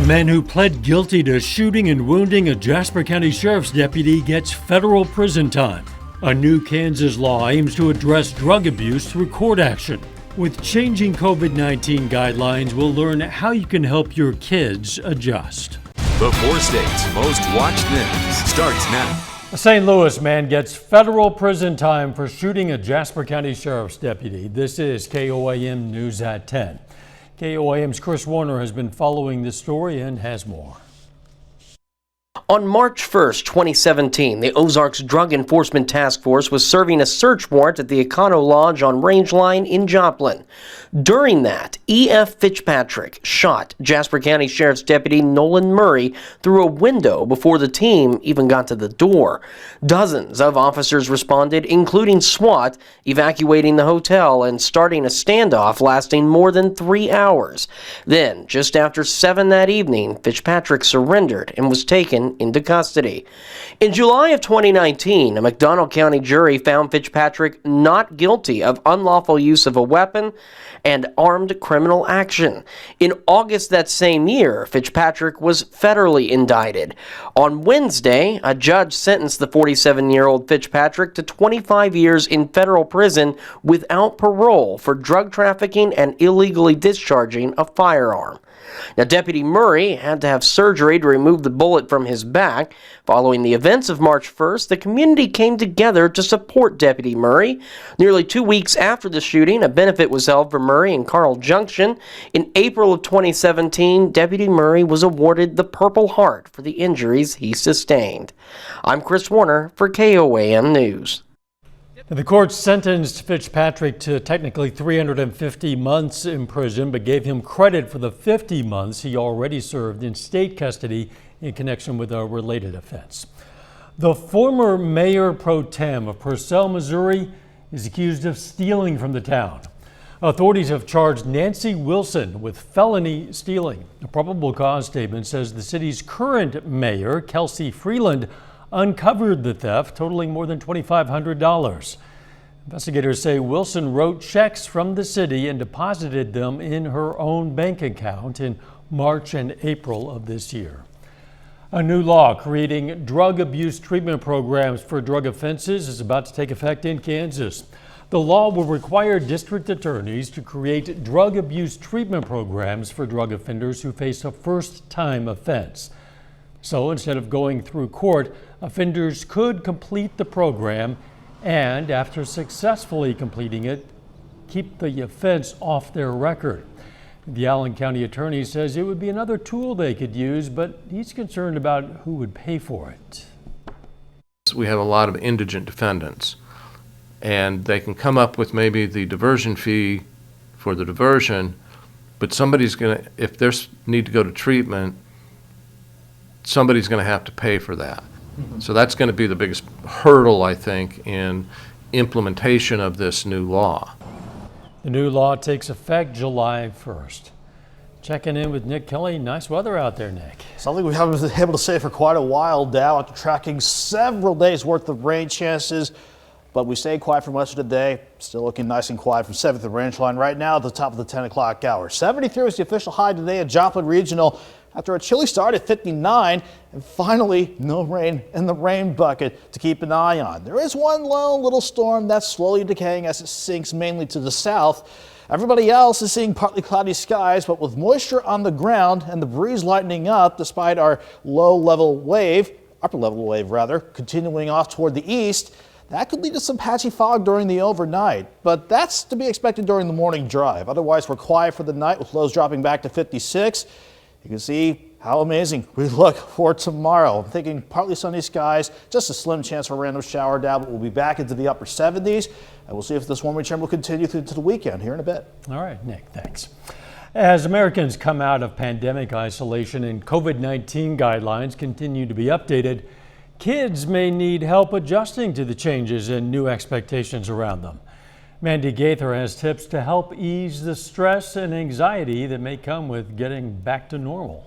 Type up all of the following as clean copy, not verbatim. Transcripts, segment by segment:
man who pled guilty to shooting and wounding a Jasper County Sheriff's deputy gets federal prison time. A new Kansas law aims to address drug abuse through court action. With changing COVID-19 guidelines, we'll learn how you can help your kids adjust. The 4 states' most watched news starts now. A St. Louis man gets federal prison time for shooting a Jasper County Sheriff's deputy. This is KOAM News at 10. KOAM's Chris Warner has been following this story and has more. On March 1st, 2017, the Ozarks Drug Enforcement Task Force was serving a search warrant at the Econo Lodge on Rangeline in Joplin. During that, E.F. Fitzpatrick shot Jasper County Sheriff's Deputy Nolan Murray through a window before the team even got to the door. Dozens of officers responded, including SWAT, evacuating the hotel and starting a standoff lasting more than 3 hours. Then, just after 7 that evening, Fitzpatrick surrendered and was taken into custody. In July of 2019, a McDonough County jury found Fitzpatrick not guilty of unlawful use of a weapon and armed criminal action. In August that same year, Fitzpatrick was federally indicted. On Wednesday, a judge sentenced the 47-year-old Fitzpatrick to 25 years in federal prison without parole for drug trafficking and illegally discharging a firearm. Now, Deputy Murray had to have surgery to remove the bullet from his back. Following the events of March 1st, the community came together to support Deputy Murray. Nearly 2 weeks after the shooting, a benefit was held for Murray in Carl Junction. In April of 2017, Deputy Murray was awarded the Purple Heart for the injuries he sustained. I'm Chris Warner for KOAM News. The court sentenced Fitzpatrick to technically 350 months in prison, but gave him credit for the 50 months he already served in state custody in connection with a related offense. The former mayor pro tem of Purcell, Missouri, is accused of stealing from the town. Authorities have charged Nancy Wilson with felony stealing. A probable cause statement says the city's current mayor, Kelsey Freeland, uncovered the theft totaling more than $2,500. Investigators say Wilson wrote checks from the city and deposited them in her own bank account in March and April of this year. A new law creating drug abuse treatment programs for drug offenses is about to take effect in Kansas. The law will require district attorneys to create drug abuse treatment programs for drug offenders who face a first-time offense. So instead of going through court, offenders could complete the program and, after successfully completing it, keep the offense off their record. The Allen County attorney says it would be another tool they could use, but he's concerned about who would pay for it. We have a lot of indigent defendants, and they can come up with maybe the diversion fee for the diversion, but somebody's going to, if they need to go to treatment, somebody's going to have to pay for that. So that's going to be the biggest hurdle, I think, in implementation of this new law. The new law takes effect July 1st. Checking in with Nick Kelly. Nice weather out there, Nick. Something we haven't been able to say for quite a while now after tracking several days worth of rain chances. But we stayed quiet for much of the day. Still looking nice and quiet from 7th and Rangeline right now at the top of the 10 o'clock hour. 73 was the official high today at Joplin Regional after a chilly start at 59, and finally no rain in the rain bucket to keep an eye on. There is one low little storm that's slowly decaying as it sinks mainly to the south. Everybody else is seeing partly cloudy skies, but with moisture on the ground and the breeze lightening up despite our upper level wave continuing off toward the east. That could lead to some patchy fog during the overnight, but that's to be expected during the morning drive. Otherwise, we're quiet for the night with lows dropping back to 56. You can see how amazing we look for tomorrow. I'm thinking partly sunny skies, just a slim chance for a random shower dabble. We'll be back into the upper 70s, and we'll see if this warming trend will continue through to the weekend here in a bit. All right, Nick, thanks. As Americans come out of pandemic isolation and COVID-19 guidelines continue to be updated, kids may need help adjusting to the changes and new expectations around them. Mandy Gaither has tips to help ease the stress and anxiety that may come with getting back to normal.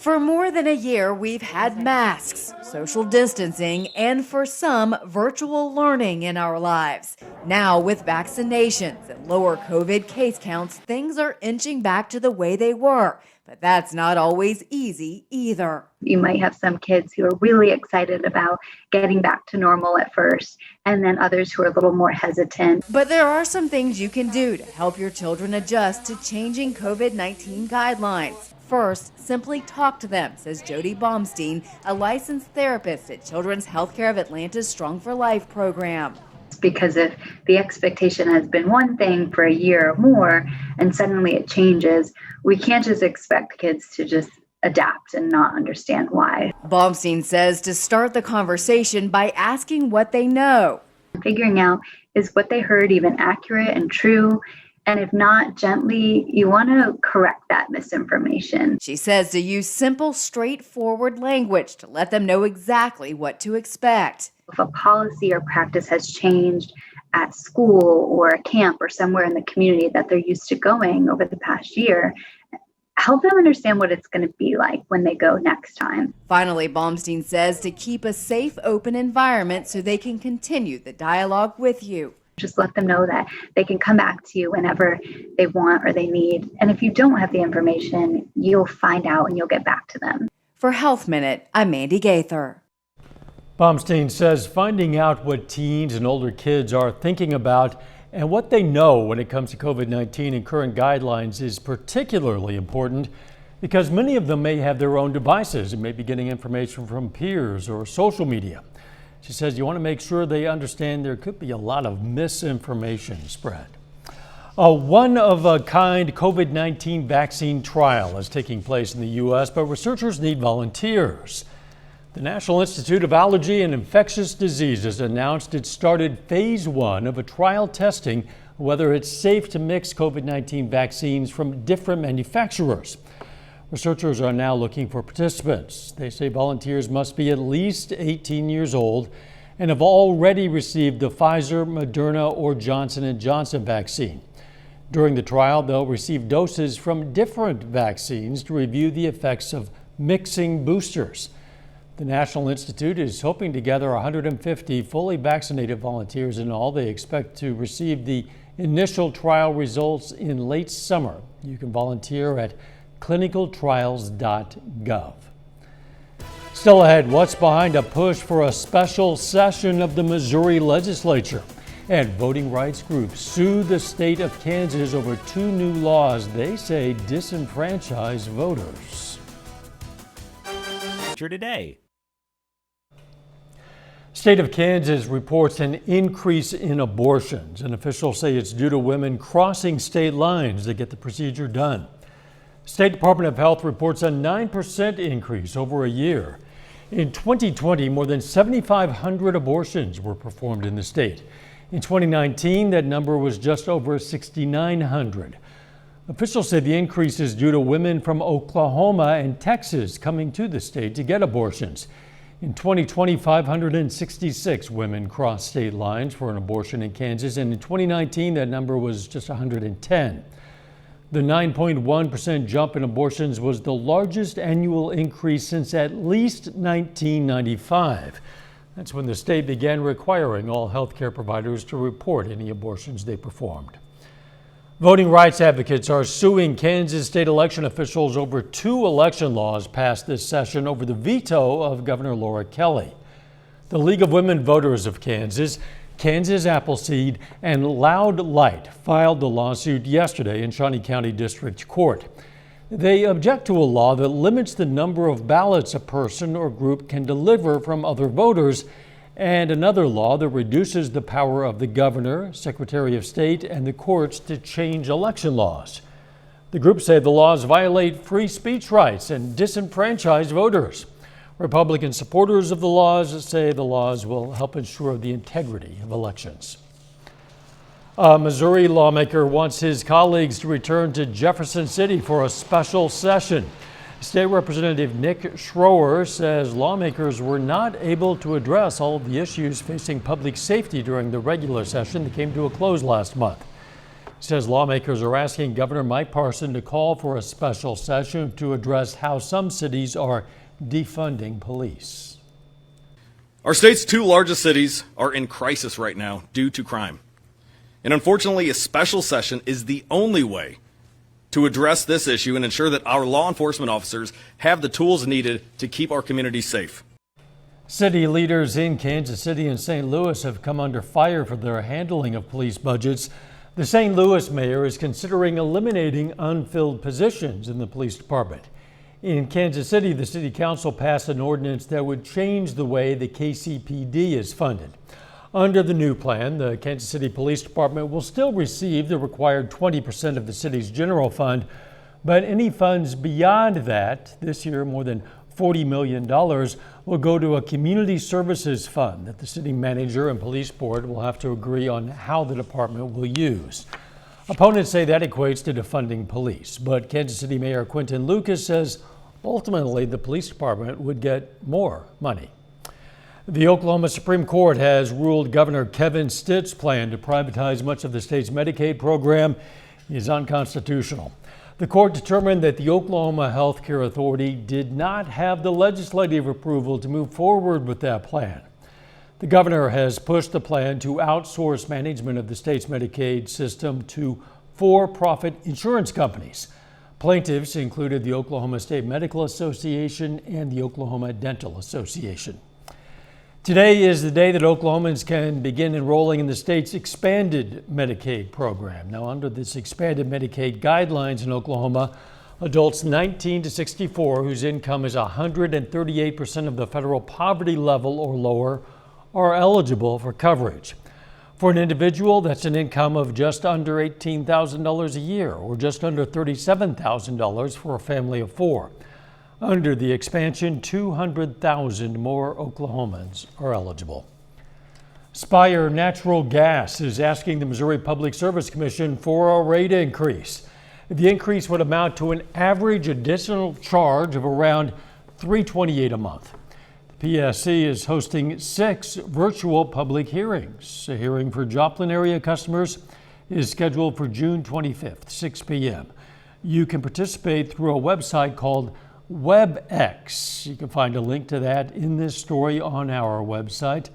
For more than a year, we've had masks, social distancing, and for some, virtual learning in our lives. Now, with vaccinations and lower COVID case counts, things are inching back to the way they were. But that's not always easy either. You might have some kids who are really excited about getting back to normal at first, and then others who are a little more hesitant. But there are some things you can do to help your children adjust to changing COVID-19 guidelines. First, simply talk to them, says Jody Baumstein, a licensed therapist at Children's Healthcare of Atlanta's Strong for Life program. Because if the expectation has been one thing for a year or more, and suddenly it changes, we can't just expect kids to just adapt and not understand why. Baumstein says to start the conversation by asking what they know. Figuring out, is what they heard even accurate and true? And if not, gently, you want to correct that misinformation. She says to use simple, straightforward language to let them know exactly what to expect. If a policy or practice has changed at school or a camp or somewhere in the community that they're used to going over the past year, help them understand what it's going to be like when they go next time. Finally, Baumstein says to keep a safe, open environment so they can continue the dialogue with you. Just let them know that they can come back to you whenever they want or they need. And if you don't have the information, you'll find out and you'll get back to them. For Health Minute, I'm Mandy Gaither. Baumstein says finding out what teens and older kids are thinking about and what they know when it comes to COVID-19 and current guidelines is particularly important because many of them may have their own devices and may be getting information from peers or social media. She says you want to make sure they understand there could be a lot of misinformation spread. A one-of-a-kind COVID-19 vaccine trial is taking place in the U.S., but researchers need volunteers. The National Institute of Allergy and Infectious Diseases announced it started phase 1 of a trial testing whether it's safe to mix COVID-19 vaccines from different manufacturers. Researchers are now looking for participants. They say volunteers must be at least 18 years old and have already received the Pfizer, Moderna, or Johnson & Johnson vaccine. During the trial, they'll receive doses from different vaccines to review the effects of mixing boosters. The National Institute is hoping to gather 150 fully vaccinated volunteers in all. They expect to receive the initial trial results in late summer. You can volunteer at clinicaltrials.gov. Still ahead, what's behind a push for a special session of the Missouri legislature? And voting rights groups sue the state of Kansas over 2 new laws they say disenfranchise voters. Today. State of Kansas reports an increase in abortions, and officials say it's due to women crossing state lines to get the procedure done. State Department of Health reports a 9% increase over a year. In 2020, more than 7,500 abortions were performed in the state. In 2019, that number was just over 6,900. Officials say the increase is due to women from Oklahoma and Texas coming to the state to get abortions. In 2020, 566 women crossed state lines for an abortion in Kansas, and in 2019, that number was just 110. The 9.1% jump in abortions was the largest annual increase since at least 1995. That's when the state began requiring all healthcare providers to report any abortions they performed. Voting rights advocates are suing Kansas state election officials over 2 election laws passed this session over the veto of Governor Laura Kelly. The League of Women Voters of Kansas, Kansas Appleseed, and Loud Light filed the lawsuit yesterday in Shawnee County District Court. They object to a law that limits the number of ballots a person or group can deliver from other voters, and another law that reduces the power of the governor, secretary of state, and the courts to change election laws. The group say the laws violate free speech rights and disenfranchise voters. Republican supporters of the laws say the laws will help ensure the integrity of elections. A Missouri lawmaker wants his colleagues to return to Jefferson City for a special session. State Representative Nick Schroer says lawmakers were not able to address all of the issues facing public safety during the regular session that came to a close last month. says lawmakers are asking Governor Mike Parson to call for a special session to address how some cities are defunding police. Our state's two largest cities are in crisis right now due to crime. And unfortunately, a special session is the only way to address this issue and ensure that our law enforcement officers have the tools needed to keep our communities safe. City leaders in Kansas City and St. Louis have come under fire for their handling of police budgets. The St. Louis mayor is considering eliminating unfilled positions in the police department. In Kansas City, the city council passed an ordinance that would change the way the KCPD is funded. Under the new plan, the Kansas City Police Department will still receive the required 20% of the city's general fund, but any funds beyond that, this year more than $40 million, will go to a community services fund that the city manager and police board will have to agree on how the department will use. Opponents say that equates to defunding police, but Kansas City Mayor Quinton Lucas says ultimately the police department would get more money. The Oklahoma Supreme Court has ruled Governor Kevin Stitt's plan to privatize much of the state's Medicaid program is unconstitutional. The court determined that the Oklahoma Health Care Authority did not have the legislative approval to move forward with that plan. The governor has pushed the plan to outsource management of the state's Medicaid system to for-profit insurance companies. Plaintiffs included the Oklahoma State Medical Association and the Oklahoma Dental Association. Today is the day that Oklahomans can begin enrolling in the state's expanded Medicaid program. Now, under this expanded Medicaid guidelines in Oklahoma, adults 19 to 64 whose income is 138% of the federal poverty level or lower are eligible for coverage. For an individual, that's an income of just under $18,000 a year or just under $37,000 for a family of four. Under the expansion, 200,000 more Oklahomans are eligible. Spire Natural Gas is asking the Missouri Public Service Commission for a rate increase. The increase would amount to an average additional charge of around $328 a month. The PSC is hosting 6 virtual public hearings. A hearing for Joplin area customers is scheduled for June 25th, 6 p.m. You can participate through a website called WebEx. You can find a link to that in this story on our website.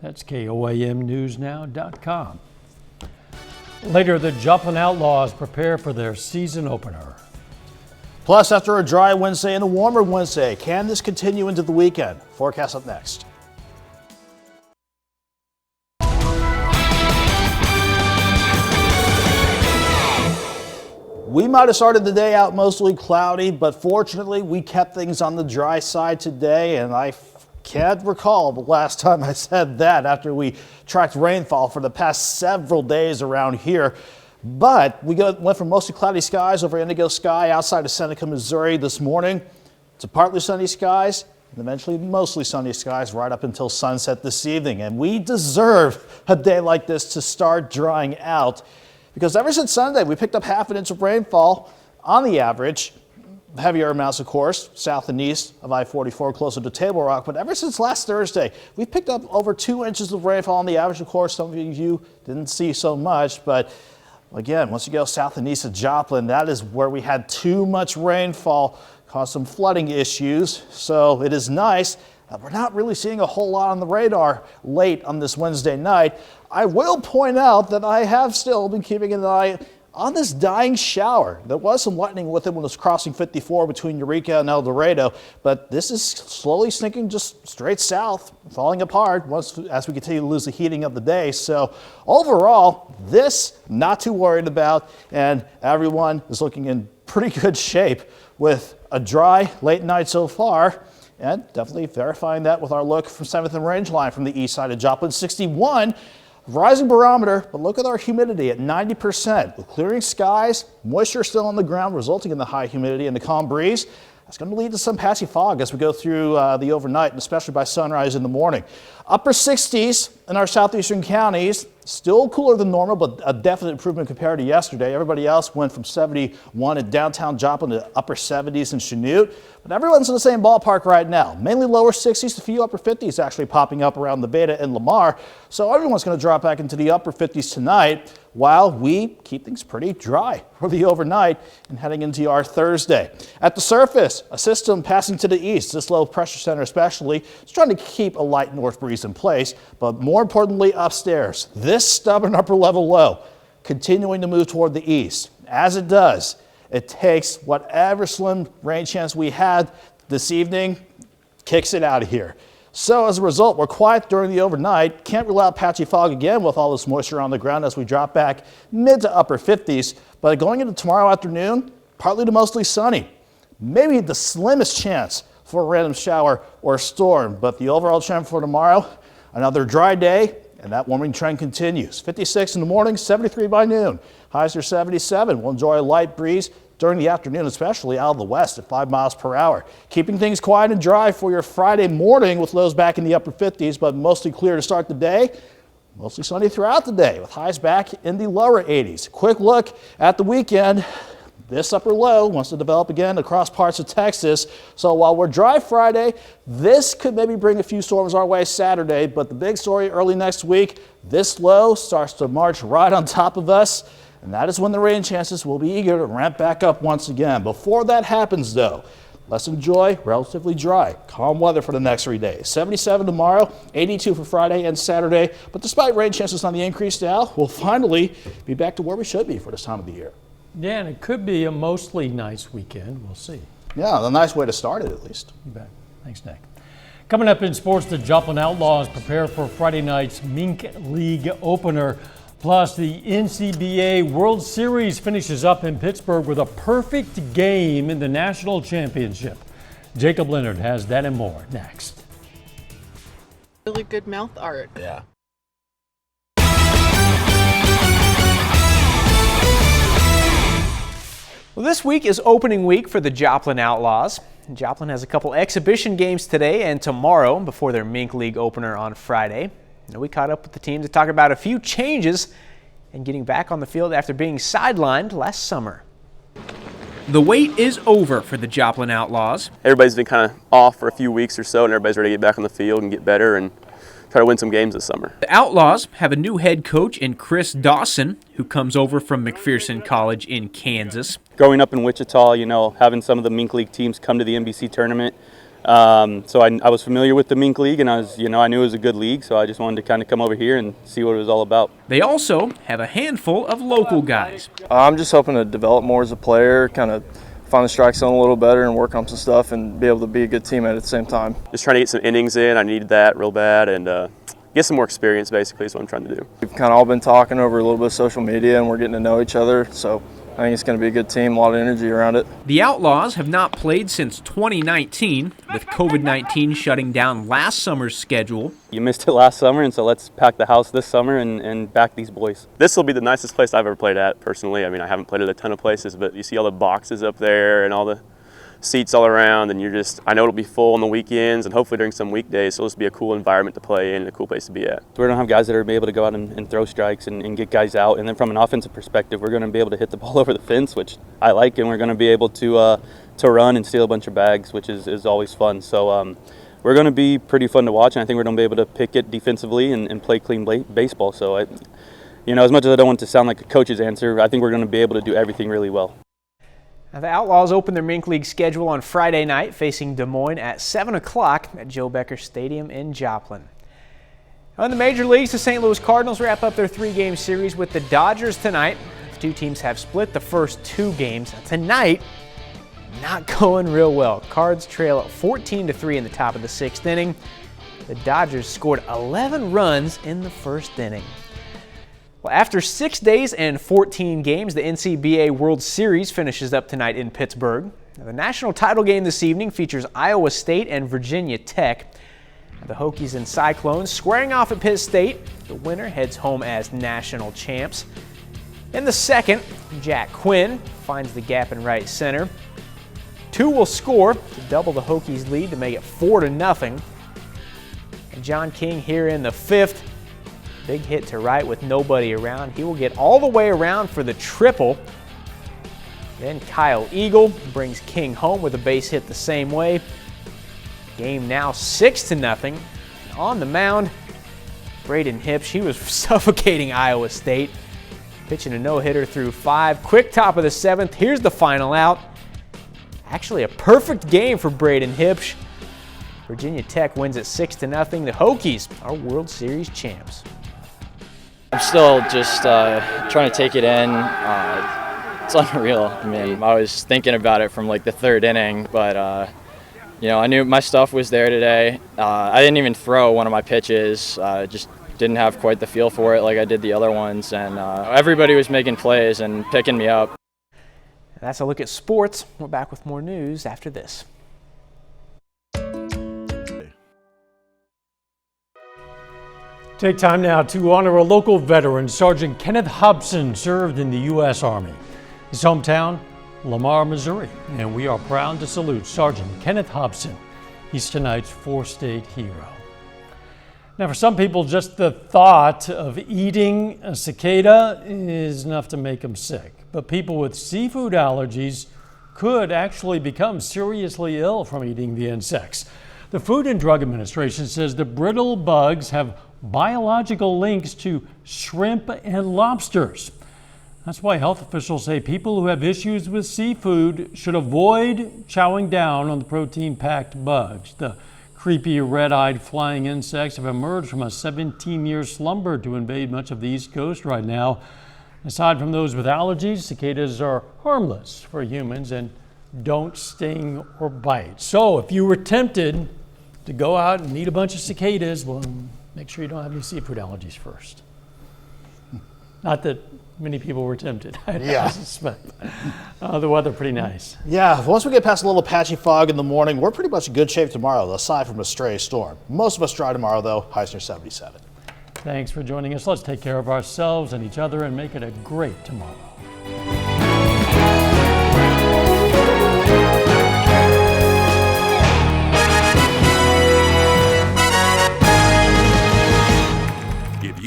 That's KOAMnewsnow.com. Later, the Joplin Outlaws prepare for their season opener. Plus, after a dry Wednesday and a warmer Wednesday, can this continue into the weekend? Forecast up next. We might have started the day out mostly cloudy, but fortunately we kept things on the dry side today, and I can't recall the last time I said that after we tracked rainfall for the past several days around here. But we went from mostly cloudy skies over Indigo Sky outside of Seneca, Missouri this morning to partly sunny skies and eventually mostly sunny skies right up until sunset this evening. And we deserve a day like this to start drying out, because ever since Sunday, we picked up half an inch of rainfall on the average. Heavier amounts, of course, south and east of I-44 closer to Table Rock. But ever since last Thursday, we've picked up over 2 inches of rainfall on the average. Of course, some of you didn't see so much. But again, once you go south and east of Joplin, that is where we had too much rainfall, caused some flooding issues. So it is nice that we're not really seeing a whole lot on the radar late on this Wednesday night. I will point out that I have still been keeping an eye on this dying shower. There was some lightning with it when it was crossing 54 between Eureka and El Dorado, but this is slowly sinking just straight south, falling apart as we continue to lose the heating of the day. So overall, this not too worried about, and everyone is looking in pretty good shape with a dry late night so far. And definitely verifying that with our look from 7th and Rangeline from the east side of Joplin. 61, rising barometer, but look at our humidity at 90%. With clearing skies, moisture still on the ground, resulting in the high humidity and the calm breeze. That's going to lead to some patchy fog as we go through the overnight, and especially by sunrise in the morning. Upper 60s in our southeastern counties, still cooler than normal, but a definite improvement compared to yesterday. Everybody else went from 71 in downtown Joplin to upper 70s in Chanute. But everyone's in the same ballpark right now. Mainly lower 60s, a few upper 50s actually popping up around the Beta and Lamar. So everyone's going to drop back into the upper 50s tonight. while we keep things pretty dry for the overnight and heading into our Thursday. At the surface, a system passing to the east, this low pressure center especially, is trying to keep a light north breeze in place, but more importantly upstairs, this stubborn upper level low continuing to move toward the east. As it does, it takes whatever slim rain chance we had this evening, kicks it out of here. So as a result, we're quiet during the overnight. Can't rule out patchy fog again with all this moisture on the ground as we drop back mid to upper 50s. But going into tomorrow afternoon, partly to mostly sunny. Maybe the slimmest chance for a random shower or storm. But the overall trend for tomorrow, another dry day, and that warming trend continues. 56 in the morning, 73 by noon. Highs are 77. We'll enjoy a light breeze during the afternoon, especially out of the west at 5 miles per hour. Keeping things quiet and dry for your Friday morning with lows back in the upper 50s, but mostly clear to start the day. Mostly sunny throughout the day with highs back in the lower 80s. Quick look at the weekend. This upper low wants to develop again across parts of Texas. So while we're dry Friday, this could maybe bring a few storms our way Saturday. But the big story early next week, this low starts to march right on top of us. And that is when the rain chances will be eager to ramp back up once again. Before that happens, though, let's enjoy relatively dry, calm weather for the next 3 days. 77 tomorrow, 82 for Friday and Saturday. But despite rain chances on the increase now, we'll finally be back to where we should be for this time of the year. Yeah, and it could be a mostly nice weekend. We'll see. Yeah, a nice way to start it, at least. You bet. Thanks, Nick. Coming up in sports, the Joplin Outlaws prepare for Friday night's Mink League opener. Plus, the NCBA World Series finishes up in Pittsburgh with a perfect game in the national championship. Jacob Leonard has that and more next. Really good mouth art. Yeah. Well, this week is opening week for the Joplin Outlaws. Joplin has a couple exhibition games today and tomorrow before their Mink League opener on Friday. And we caught up with the team to talk about a few changes and getting back on the field after being sidelined last summer. The wait is over for the Joplin Outlaws. Everybody's been kind of off for a few weeks or so, and everybody's ready to get back on the field and get better and try to win some games this summer. The Outlaws have a new head coach in Chris Dawson, who comes over from McPherson College in Kansas. Growing up in Wichita, you know, having some of the Mink League teams come to the NBC tournament, so I was familiar with the Mink League, and I knew it was a good league, so I just wanted to kind of come over here and see what it was all about. They also have a handful of local guys. I'm just hoping to develop more as a player, kind of find the strike zone a little better and work on some stuff and be able to be a good teammate at the same time. Just trying to get some innings in. I needed that real bad, and get some more experience basically is what I'm trying to do. We've kind of all been talking over a little bit of social media, and we're getting to know each other, so I think it's going to be a good team, a lot of energy around it. The Outlaws have not played since 2019, with COVID-19 shutting down last summer's schedule. You missed it last summer, and so let's pack the house this summer and back these boys. This will be the nicest place I've ever played at, personally. I mean, I haven't played at a ton of places, but you see all the boxes up there and all the seats all around, and I know it'll be full on the weekends and hopefully during some weekdays, so this will be a cool environment to play in and a cool place to be at. We're going to have guys that are able to go out and throw strikes and get guys out, and then from an offensive perspective, we're going to be able to hit the ball over the fence, which I like, and we're going to be able to run and steal a bunch of bags, which is always fun. So we're going to be pretty fun to watch, and I think we're going to be able to pick it defensively and play clean baseball. So, as much as I don't want to sound like a coach's answer, I think we're going to be able to do everything really well. Now, the Outlaws open their Mink League schedule on Friday night, facing Des Moines at 7 o'clock at Joe Becker Stadium in Joplin. Now, in the major leagues, the St. Louis Cardinals wrap up their 3-game series with the Dodgers tonight. The two teams have split the first 2 games. Tonight, not going real well. Cards trail 14-3 in the top of the 6th inning. The Dodgers scored 11 runs in the first inning. Well, after 6 days and 14 games, the NCBA World Series finishes up tonight in Pittsburgh. Now, the national title game this evening features Iowa State and Virginia Tech. The Hokies and Cyclones squaring off at Pitt State. The winner heads home as national champs. In the second, Jack Quinn finds the gap in right center. 2 will score to double the Hokies' lead to make it 4-0. And John King here in the 5th. Big hit to right with nobody around. He will get all the way around for the triple. Then Kyle Eagle brings King home with a base hit the same way. Game now 6-0. On the mound, Braden Hipsch, he was suffocating Iowa State. Pitching a no-hitter through 5. Quick top of the 7th. Here's the final out. Actually a perfect game for Braden Hipsch. Virginia Tech wins it 6-0. The Hokies are World Series champs. I'm still just trying to take it in. It's unreal. I mean, I was thinking about it from like the 3rd inning, but you know, I knew my stuff was there today. I didn't even throw one of my pitches. Just didn't have quite the feel for it like I did the other ones, and everybody was making plays and picking me up. That's a look at sports. We're back with more news after this. Take time now to honor a local veteran. Sergeant Kenneth Hobson served in the U.S. Army. His hometown, Lamar, Missouri, and we are proud to salute Sergeant Kenneth Hobson. He's tonight's 4-state hero. Now, for some people, just the thought of eating a cicada is enough to make them sick. But people with seafood allergies could actually become seriously ill from eating the insects. The Food and Drug Administration says the brittle bugs have biological links to shrimp and lobsters. That's why health officials say people who have issues with seafood should avoid chowing down on the protein-packed bugs. The creepy red-eyed flying insects have emerged from a 17-year slumber to invade much of the East Coast right now. Aside from those with allergies, cicadas are harmless for humans and don't sting or bite. So if you were tempted to go out and eat a bunch of cicadas, well, make sure you don't have any seafood allergies first. Not that many people were tempted, I suspect. The weather pretty nice. Yeah, once we get past a little patchy fog in the morning, we're pretty much in good shape tomorrow, aside from a stray storm. Most of us dry tomorrow, though, highs near 77. Thanks for joining us. Let's take care of ourselves and each other and make it a great tomorrow.